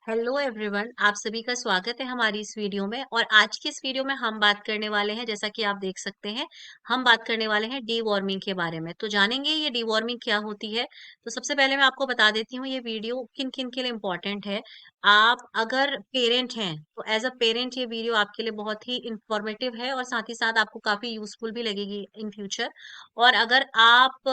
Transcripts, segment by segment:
Hello everyone, आप सभी का स्वागत है हमारी इस वीडियो में। और आज की इस वीडियो में हम बात करने वाले हैं, जैसा कि आप देख सकते हैं, हम बात करने वाले हैं डी वार्मिंग के बारे में। तो जानेंगे ये डी वार्मिंग क्या होती है। तो सबसे पहले मैं आपको बता देती हूँ ये वीडियो किन किन के लिए इम्पोर्टेंट है। आप अगर पेरेंट हैं तो एज अ पेरेंट ये वीडियो आपके लिए बहुत ही इंफॉर्मेटिव है और साथ ही साथ आपको काफी यूजफुल भी लगेगी इन फ्यूचर। और अगर आप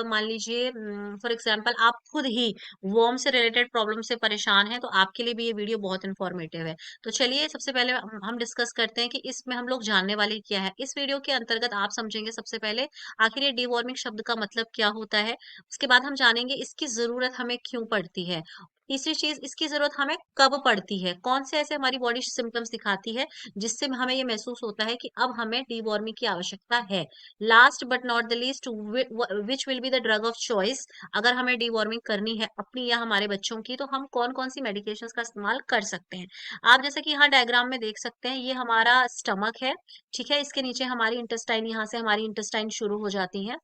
मान लीजिए फॉर एग्जाम्पल आप खुद ही वर्म से रिलेटेड प्रॉब्लम से परेशान हैं तो आपके लिए भी ये वीडियो बहुत इन्फॉर्मेटिव है। तो चलिए सबसे पहले हम डिस्कस करते हैं कि इसमें हम लोग जानने वाले क्या है। इस वीडियो के अंतर्गत आप समझेंगे सबसे पहले आखिर ये डिवॉर्मिंग शब्द का मतलब क्या होता है। उसके बाद हम जानेंगे इसकी जरूरत हमें क्यों पड़ती है। तीसरी चीज, इसकी जरूरत हमें कब पड़ती है, कौन से ऐसे हमारी बॉडी सिम्टम्स दिखाती है जिससे हमें ये महसूस होता है कि अब हमें डिवॉर्मिंग की आवश्यकता है। Last but not the least, which will be the drug of choice. अगर हमें डिवॉर्मिंग करनी है अपनी या हमारे बच्चों की तो हम कौन कौन सी मेडिकेशंस का इस्तेमाल कर सकते हैं। आप जैसे कि यहाँ डायग्राम में देख सकते हैं, ये हमारा स्टमक है। ठीक है, इसके नीचे हमारी इंटेस्टाइन, यहाँ से हमारी इंटेस्टाइन शुरू हो जाती है।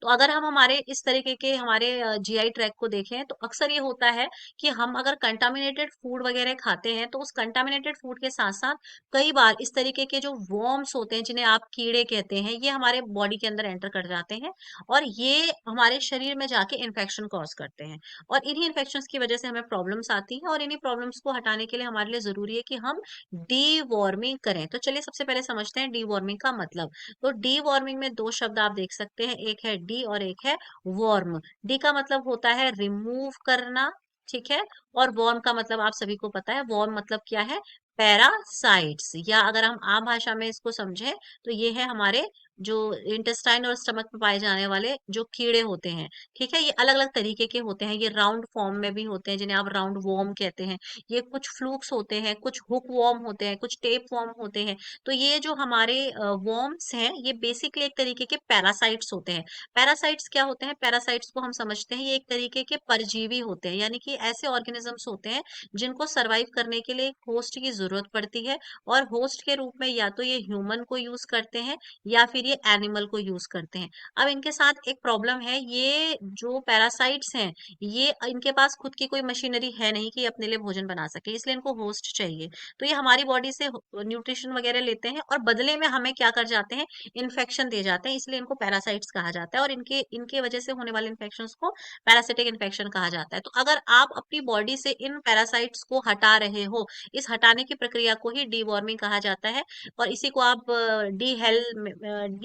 तो अगर हम हमारे इस तरीके के हमारे जीआई ट्रैक को देखें तो अक्सर ये होता है कि हम अगर कंटामिनेटेड फूड वगैरह खाते हैं तो उस कंटामिनेटेड फूड के साथ साथ कई बार इस तरीके के जो वर्म्स होते हैं जिन्हें आप कीड़े कहते हैं, ये हमारे बॉडी के अंदर एंटर कर जाते हैं और ये हमारे शरीर में जाके इन्फेक्शन कॉज करते हैं। और इन्हीं इन्फेक्शंस की वजह से हमें प्रॉब्लम्स आती हैं और इन्हीं प्रॉब्लम्स को हटाने के लिए हमारे लिए जरूरी है कि हम डी वॉर्मिंग करें। तो चलिए सबसे पहले समझते हैं डी वॉर्मिंग का मतलब। तो डी वार्मिंग में दो शब्द आप देख सकते हैं, एक है डी और एक है वॉर्म। डी का मतलब होता है रिमूव करना, ठीक है। और वॉर्म का मतलब आप सभी को पता है, वॉर्म मतलब क्या है, पैरासाइट्स। या अगर हम आम भाषा में इसको समझें तो ये है हमारे जो इंटेस्टाइन और स्टमक में पाए जाने वाले जो कीड़े होते हैं। ठीक है, ये अलग अलग तरीके के होते हैं, ये राउंड फॉर्म में भी होते हैं जिन्हें आप राउंड वॉर्म कहते हैं। ये कुछ फ्लूक्स होते हैं, कुछ हुक वॉर्म होते हैं, कुछ टेप वॉर्म होते हैं। तो ये जो हमारे वर्म्स हैं ये बेसिकली एक तरीके के पैरासाइट्स होते हैं। पैरासाइट्स क्या होते हैं, पैरासाइट्स को हम समझते हैं ये एक तरीके के परजीवी होते हैं, यानी कि ऐसे ऑर्गेनिजम्स होते हैं जिनको सरवाइव करने के लिए एक होस्ट की जरूरत पड़ती है। और होस्ट के रूप में या तो ये ह्यूमन को यूज करते हैं या फिर ये एनिमल को यूज करते हैं। अब इनके साथ एक प्रॉब्लम है, ये जो पैरासाइट्स हैं ये इनके पास खुद की कोई मशीनरी है नहीं कि अपने लिए भोजन बना सके, इसलिए इनको होस्ट चाहिए। तो ये हमारी बॉडी से न्यूट्रिशन वगैरह लेते हैं और बदले में हमें क्या कर जाते हैं, इन्फेक्शन दे जाते हैं, इसलिए इनको पैरासाइट्स कहा जाता है। और इनके इनके वजह से होने वाले इन्फेक्शंस को पैरासिटिक इन्फेक्शन कहा जाता है। तो अगर आप अपनी बॉडी से इन पैरासाइट्स को हटा रहे हो, इस हटाने की प्रक्रिया को ही डीवॉर्मिंग कहा जाता है। और इसी को आप डी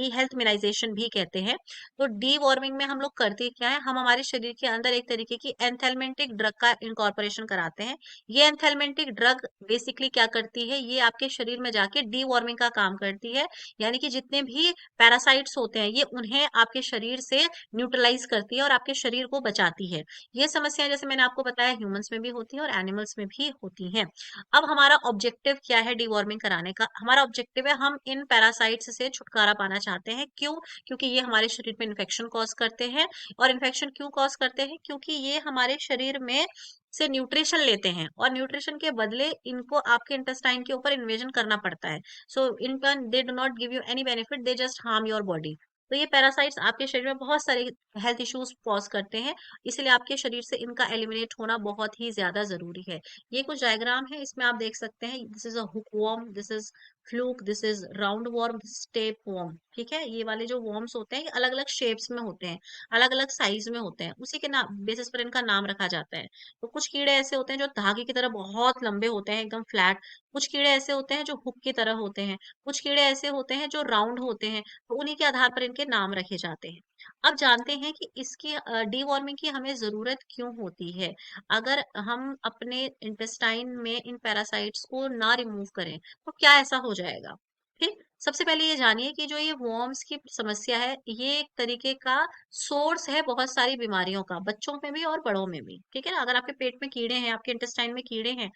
हेल्थ मिनाइजेशन भी कहते हैं। तो डीवॉर्मिंग में हम लोग करते क्या है, हम हमारे शरीर के अंदर एक तरीके की एंथेल्मेंटिक ड्रग का इनकॉर्पोरेशन कराते हैं। ये एंथेल्मेंटिक ड्रग बेसिकली क्या करती है, ये आपके शरीर में जाके डी वार्मिंग का काम करती है। यानी कि जितने भी पैरासाइट्स होते हैं ये उन्हें आपके शरीर से न्यूट्रलाइज करती है और आपके शरीर को बचाती है। ये समस्याएं जैसे मैंने आपको बताया ह्यूमंस में भी होती हैं और एनिमल्स में भी होती हैं। अब हमारा ऑब्जेक्टिव क्या है डी वार्मिंग कराने का, हमारा ऑब्जेक्टिव है हम इन पैरासाइट्स से छुटकारा पाना चाहते हैं। क्यों? क्योंकि ये हमारे शरीर में इन्फेक्शन कॉज करते हैं। और इन्फेक्शन क्यों कॉज करते हैं, क्योंकि ये हमारे शरीर में से न्यूट्रिशन लेते हैं और न्यूट्रिशन के बदले इनको आपके इंटेस्टाइन के ऊपर इन्वेजन करना पड़ता है। So in turn they do not give you any benefit, they just harm your body. तो ये पैरासाइट्स आपके शरीर में बहुत सारे हेल्थ इश्यूज कॉज करते हैं, इसलिए आपके शरीर से इनका एलिमिनेट होना बहुत ही ज्यादा जरूरी है। ये कुछ डायग्राम है, इसमें आप देख सकते हैं, this is a hook warm, this is fluke, this is round warm, this is tape warm. ठीक है, ये वाले जो वॉर्म्स होते हैं ये अलग अलग शेप्स में होते हैं, अलग अलग साइज में होते हैं, उसी के नाम बेसिस पर इनका नाम रखा जाता है। तो कुछ कीड़े ऐसे होते हैं जो धागे की तरह बहुत लंबे होते हैं, एकदम फ्लैट। कुछ कीड़े ऐसे होते हैं जो हुक की तरह होते हैं। कुछ कीड़े ऐसे होते हैं जो राउंड होते हैं। तो उन्हीं के आधार पर इनके नाम रखे जाते हैं। अब जानते हैं कि इसकी डीवॉर्मिंग की हमें जरूरत क्यों होती है। अगर हम अपने इंटेस्टाइन में इन पैरासाइट्स को ना रिमूव करें तो क्या ऐसा हो जाएगा। ठीक, सबसे पहले ये जानिए कि जो ये वॉर्म्स की समस्या है ये एक तरीके का सोर्स है बहुत सारी बीमारियों का, बच्चों में भी और बड़ों में भी। ठीक है ना, अगर आपके पेट में कीड़े हैं, आपके इंटेस्टाइन में कीड़े हैं,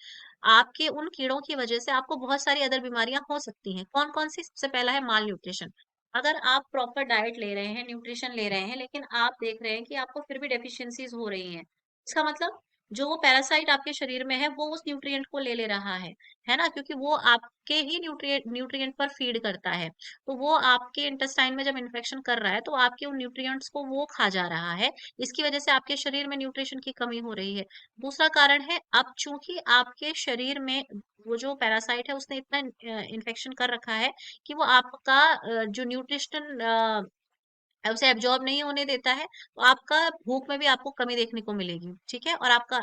आपके उन कीड़ों की वजह से आपको बहुत सारी अदर बीमारियां हो सकती हैं। कौन कौन सी? सबसे पहला है माल न्यूट्रिशन। अगर आप प्रॉपर डाइट ले रहे हैं, न्यूट्रिशन ले रहे हैं, लेकिन आप देख रहे हैं कि आपको फिर भी डेफिशिएंसीज हो रही हैं, इसका मतलब जो वो पैरासाइट आपके शरीर में है वो उस न्यूट्रिएंट को ले ले रहा है ना? क्योंकि वो आपके ही न्यूट्रिएंट पर फीड करता है। तो वो आपके इंटेस्टाइन में जब इन्फेक्शन कर रहा है तो आपके उन न्यूट्रिएंट्स को वो खा जा रहा है। इसकी वजह से आपके शरीर में न्यूट्रिशन की कमी हो रही है। दूसरा कारण है, अब चूँकि आपके शरीर में वो जो पैरासाइट है उसने इतना इन्फेक्शन कर रखा है कि वो आपका जो न्यूट्रिशन उसे एब्जॉर्ब नहीं होने देता है, तो आपका भूख में भी आपको कमी देखने को मिलेगी, ठीक है? और आपका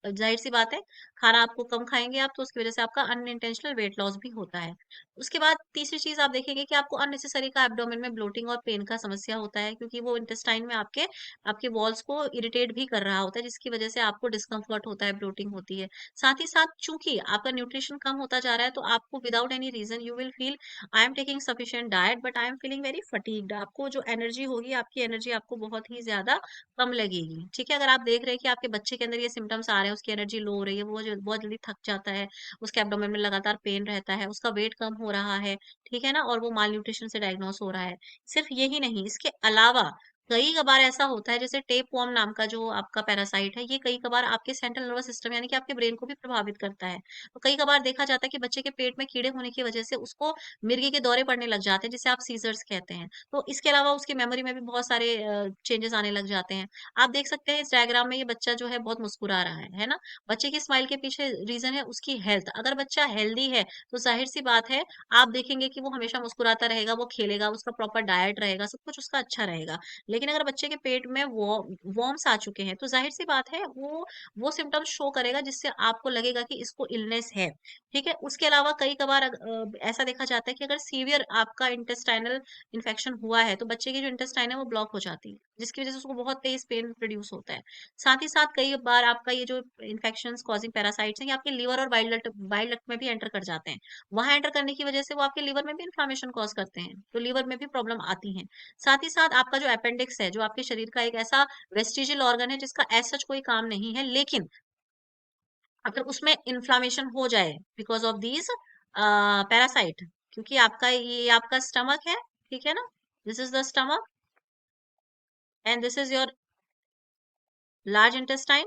ज़ाहिर-सी बात है, खाना आपको कम खाएँगे आप, तो उसकी वज़ह से आपका अनइंटेंशनल वेट लॉस भी होता है। उसके बाद तीसरी चीज़ आप देखेंगे कि आपको अननेसेसरी का एब्डोमेन में ब्लोटिंग और पेन का समस्या होता है, क्योंकि वो इंटेस्टाइन में आपके आपके वॉल्स को इरिटेट भी कर रहा होता है, जिसकी वज़ह से आपको डिस्कम्फर्ट होता है, ब्लोटिंग होती है। साथ ही साथ चूँकि आपका न्यूट्रिशन कम होता जा रहा है, तो आपको without any reason you will feel I am taking sufficient diet but I am feeling very fatigued. आपको जो एनर्जी होगी, आपकी एनर्जी आपको बहुत ही ज़्यादा कम लगेगी, ठीक है? अगर आप देख रहे हैं कि आपके बच्चे के अंदर ये सिम्पटम्स आ रहे हैं, उसकी एनर्जी लो हो रही है, वो जो बहुत जल्दी थक जाता है, उसके एब्डोमेन में लगातार पेन रहता है, उसका वेट कम हो रहा है, ठीक है ना? और वो माल न्यूट्रिशन से डायग्नोस हो रहा है। सिर्फ यही नहीं, इसके अलावा कई कबार ऐसा होता है, जैसे टेपवर्म नाम का जो आपका पैरासाइट है, ये कई कबार आपके सेंट्रल नर्वस सिस्टम यानी कि आपके ब्रेन को भी प्रभावित करता है। तो कई कबार देखा जाता है कि बच्चे के पेट में कीड़े होने की वजह से उसको मिर्गी के दौरे पड़ने लग जाते हैं, जिसे आप सीज़र्स कहते हैं। तो इसके अलावा उसकी मेमोरी में भी बहुत सारे चेंजेस आने लग जाते हैं। आप देख सकते हैं इस डायग्राम में ये बच्चा जो है बहुत मुस्कुरा रहा है ना? बच्चे की स्माइल के पीछे रीज़न है उसकी हेल्थ। अगर बच्चा हेल्दी है, तो ज़ाहिर-सी बात है आप देखेंगे कि वो हमेशा मुस्कुराता रहेगा, वो खेलेगा, उसका प्रॉपर डाइट रहेगा, सब कुछ उसका अच्छा रहेगा। लेकिन अगर बच्चे के पेट में वॉर्म्स आ चुके हैं, तो ज़ाहिर-सी बात है वो सिम्पटम्स शो करेगा, जिससे आपको लगेगा कि इसको इलनेस है। ठीक है? उसके अलावा कई कबार ऐसा देखा जाता है कि अगर सीवियर आपका इंटेस्टाइनल इन्फेक्शन हुआ है, तो बच्चे की जो इंटेस्टाइन है वो ब्लॉक हो जाती है, जिसकी वज़ह से उसको बहुत तेज़ पेन प्रोड्यूस होता है। साथ ही साथ कई बार आपका ये जो इन्फेक्शंस कॉज़िंग पैरासाइट्स हैं, ये आपके लिवर और बाइल डक्ट में भी एंटर कर जाते हैं। वहाँ एंटर करने की वज़ह से वो आपके लिवर में भी इन्फ्लेमेशन कॉज़ करते हैं, तो लिवर में भी प्रॉब्लम आती है। साथ ही साथ आपका जो अपेंडिक्स है, जो आपके शरीर का एक ऐसा वेस्टिजियल ऑर्गन है जिसका एज़ सच कोई काम नहीं है, लेकिन अगर उसमें इन्फ्लेमेशन हो जाए बिकॉज़ ऑफ दीज़ पैरासाइट, क्योंकि आपका ये आपका स्टमक है, ठीक है ना? This is the stomach and this is your large intestine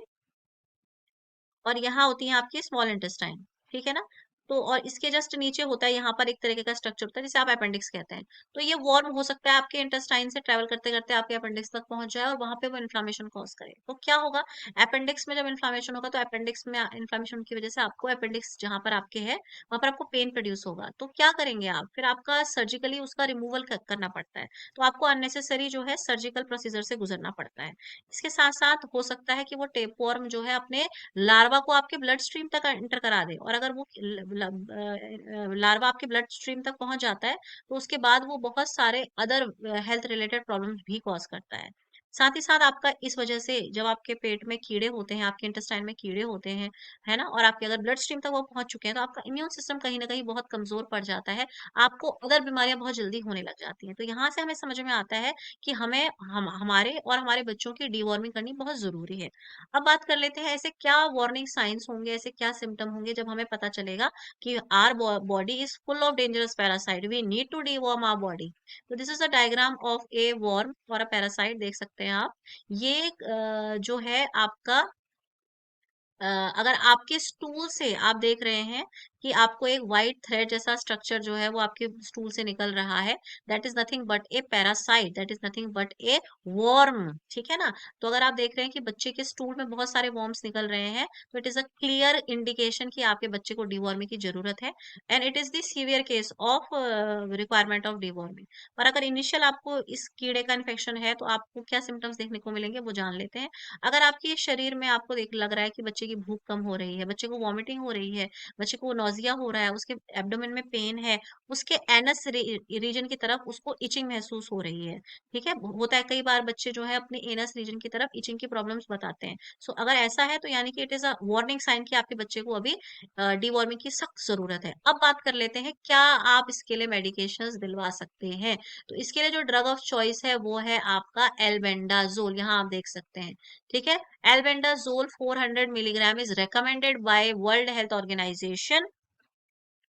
और यहाँ होती है आपकी स्मॉल इंटेस्टाइन, ठीक है ना? तो और इसके जस्ट नीचे होता है, यहाँ पर एक तरीके का स्ट्रक्चर होता है जिसे आप अपेंडिक्स कहते हैं। तो ये वर्म हो सकता है आपके इंटेस्टाइन से ट्रैवल करते-करते आपके अपेंडिक्स तक पहुँच जाए और वहाँ पे वो इन्फ्लेमेशन कॉज़ करे। तो क्या होगा, अपेंडिक्स में जब इन्फ्लेमेशन होगा तो अपेंडिक्स में इन्फ्लेमेशन की वज़ह से आपको अपेंडिक्स जहाँ पर आपके है, वहाँ पर आपको पेन प्रोड्यूस होगा। तो क्या करेंगे आप? फिर आपका सर्जिकली उसका रिमूवल करना पड़ता है। तो आपको अननेसेसरी जो है सर्जिकल प्रोसीजर से गुज़रना पड़ता है। इसके साथ-साथ हो सकता है कि वो टेपवर्म जो है अपने लार्वा को आपके ब्लड स्ट्रीम तक एंटर करा दे, और अगर वो लार्वा आपके ब्लड स्ट्रीम तक पहुंच जाता है, तो उसके बाद वो बहुत सारे अदर हेल्थ रिलेटेड प्रॉब्लम्स भी कॉज करता है। साथ ही साथ आपका इस वजह से जब आपके पेट में कीड़े होते हैं, आपके इंटेस्टाइन में कीड़े होते हैं, है ना, और आपके अगर ब्लड स्ट्रीम तक वो पहुंच चुके हैं, तो आपका इम्यून सिस्टम कहीं ना कहीं बहुत कमजोर पड़ जाता है। आपको अदर बीमारियां बहुत जल्दी होने लग जाती हैं। तो यहाँ से हमें समझ में आता है कि हमें हमारे और हमारे बच्चों की डीवॉर्मिंग करनी बहुत जरूरी है। अब बात कर लेते हैं ऐसे क्या वार्निंग साइंस होंगे, ऐसे क्या सिम्टम होंगे जब हमें पता चलेगा कि our body is full of dangerous parasite, we need to deworm our body. तो this is a diagram of a worm और अ पैरासाइट, देख सकते हैं आप। ये जो है आपका अ, अगर आपके स्टूल से आप देख रहे हैं कि आपको एक व्हाइट थ्रेड जैसा स्ट्रक्चर जो है वो आपके स्टूल से निकल रहा है, that is nothing but A parasite, that is nothing but A worm, ठीक है ना? तो अगर आप देख रहे हैं कि बच्चे के स्टूल में बहुत सारे वर्म्स निकल रहे हैं, तो it is a clear indication कि आपके बच्चे को डिवॉर्मिंग की जरूरत है, and it is the severe case of requirement of deworming. और अगर इनिशियल आपको इस कीड़े का इन्फेक्शन है, तो आपको क्या सिम्टम्स देखने को मिलेंगे वो जान लेते हैं। अगर आपके शरीर में आपको देख लग रहा है कि बच्चे की भूख कम हो रही है, बच्चे को वॉमिटिंग हो रही है, बच्चे को नौजिया हो रहा है, उसके एब्डोमेन में पेन है, उसके एनस रीजन की तरफ उसको इचिंग महसूस हो रही है, ठीक है? होता है कई बार बच्चे जो है अपने एनस रीजन की तरफ इचिंग की प्रॉब्लम्स बताते हैं। सो अगर ऐसा है तो यानी कि it is a warning sign कि आपके बच्चे को अभी डिवॉर्मिंग की सख्त जरूरत है। अब बात कर लेते हैं क्या आप इसके लिए मेडिकेशंस दिलवा सकते हैं। तो इसके लिए जो ड्रग ऑफ चॉइस है वो है आपका एल्बेंडाजोल, यहाँ आप देख सकते हैं, ठीक है? Albendazole 400 milligram is recommended by World Health Organization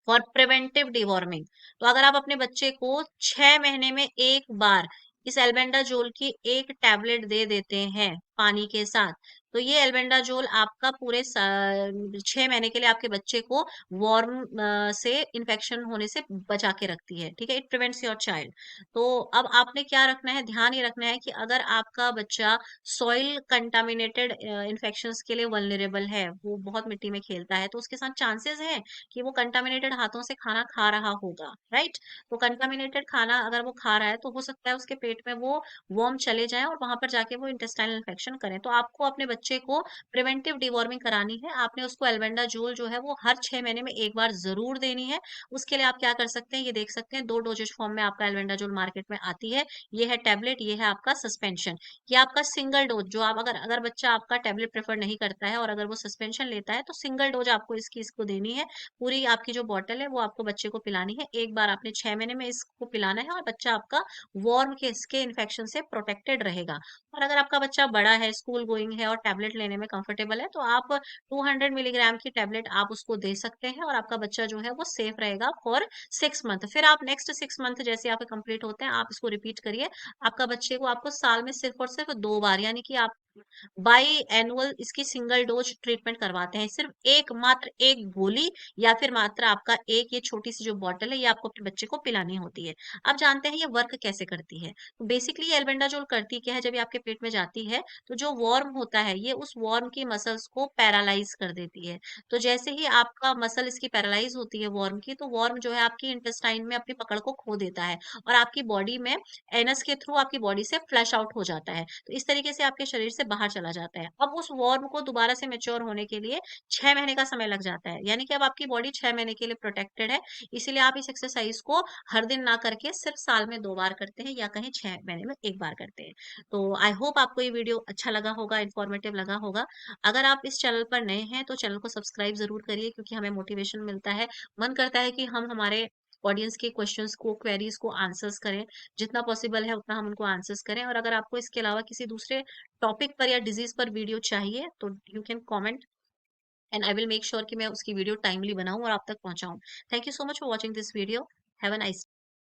for preventive deworming. तो अगर आप अपने बच्चे को 6 महीने में एक बार इस एल्बेंडाजोल की एक टैबलेट दे देते हैं पानी के साथ, तो ये एल्बेंडाजोल आपका पूरे 6 महीने के लिए आपके बच्चे को वार्म से इन्फेक्शन होने से बचा के रखती है, ठीक है? It prevents your child. तो अब आपने क्या रखना है, ध्यान ये रखना है कि अगर आपका बच्चा सॉइल कंटामिनेटेड इन्फेक्शंस के लिए वल्नरेबल है, वो बहुत मिट्टी में खेलता है, तो उसके साथ चांसेस है कि वो कंटामिनेटेड हाथों से खाना खा रहा होगा, राइट? तो कंटामिनेटेड खाना अगर वो खा रहा है तो हो सकता है उसके पेट में वो वर्म चले जाएं और वहां पर जाके वो इंटेस्टाइनल इन्फेक्शन करें। तो आपको अपने बच्चे को प्रिवेंटिव डिवॉर्मिंग करानी है। आपने उसको एल्बेंडाजोल जो है वो हर 6 महीने में एक बार जरूर देनी है। उसके लिए आप क्या कर सकते हैं, ये देख सकते हैं 2 डोजेज फॉर्म में आपका एल्बेंडाजोल मार्केट में आती है। ये है टेबलेट, ये है आपका सस्पेंशन। ये आपका सिंगल डोज, जो आप अगर अगर बच्चा आपका टेबलेट प्रेफर नहीं करता है और अगर वो सस्पेंशन लेता है तो सिंगल डोज आपको इसको देनी है। पूरी आपकी जो बॉटल है वो आपको बच्चे को पिलानी है। एक बार आपने 6 महीने में इसको पिलाना है और बच्चा आपका वॉर्म के इन्फेक्शन से प्रोटेक्टेड रहेगा। और अगर आपका बच्चा बड़ा है, स्कूल गोइंग है और टैबलेट लेने में कंफर्टेबल है, तो आप 200 मिलीग्राम की टैबलेट आप उसको दे सकते हैं और आपका बच्चा जो है वो सेफ रहेगा फॉर 6 मंथ। फिर आप नेक्स्ट 6 मंथ जैसे आपके कंप्लीट होते हैं आप इसको रिपीट करिए। आपका बच्चे को आपको साल में सिर्फ और सिर्फ 2 बार, यानी कि आप बाई एनुअल इसकी सिंगल डोज ट्रीटमेंट करवाते हैं। सिर्फ एक, मात्र एक गोली या फिर मात्र आपका एक ये छोटी सी जो बॉटल है ये आपको अपने बच्चे को पिलानी होती है। अब जानते हैं ये वर्क कैसे करती है। तो बेसिकली ये एल्बेंडाजोल करती क्या है, जब ये आपके पेट में जाती है तो जो वॉर्म होता है ये उस वॉर्म की मसल्स को पैरालाइज कर देती है। तो जैसे ही आपका मसल इसकी पैरालाइज होती है वॉर्म की, तो वॉर्म जो है आपकी इंटेस्टाइन में अपनी पकड़ को खो देता है और आपकी बॉडी में एनस के थ्रू आपकी बॉडी से फ्लश आउट हो जाता है। तो इस तरीके से आपके शरीर से बाहर चला जाता है। अब उस वॉर्म को दोबारा से मैच्योर होने के लिए 6 महीने का समय लग जाता है, यानी कि अब आपकी बॉडी 6 महीने के लिए प्रोटेक्टेड है। इसीलिए आप इस एक्सरसाइज को हर दिन ना करके सिर्फ साल में 2 बार करते हैं या कहीं 6 महीने में एक बार करते हैं। तो आई होप आपको ये वीडियो अच्छा लगा होगा, इन्फॉर्मेटिव लगा होगा। अगर आप इस चैनल पर नए हैं तो चैनल को सब्सक्राइब जरूर करिए, क्योंकि हमें मोटिवेशन मिलता है। मन करता है कि हम हमारे ऑडियंस के क्वेश्चंस को, क्वेरीज को आंसर्स करें। जितना पॉसिबल है उतना हम उनको आंसर्स करें। और अगर आपको इसके अलावा किसी दूसरे टॉपिक पर या डिजीज पर वीडियो चाहिए तो you can comment and I will make sure कि मैं उसकी वीडियो टाइमली बनाऊं और आप तक पहुंचाऊं। Thank you so much for watching this video. Have a nice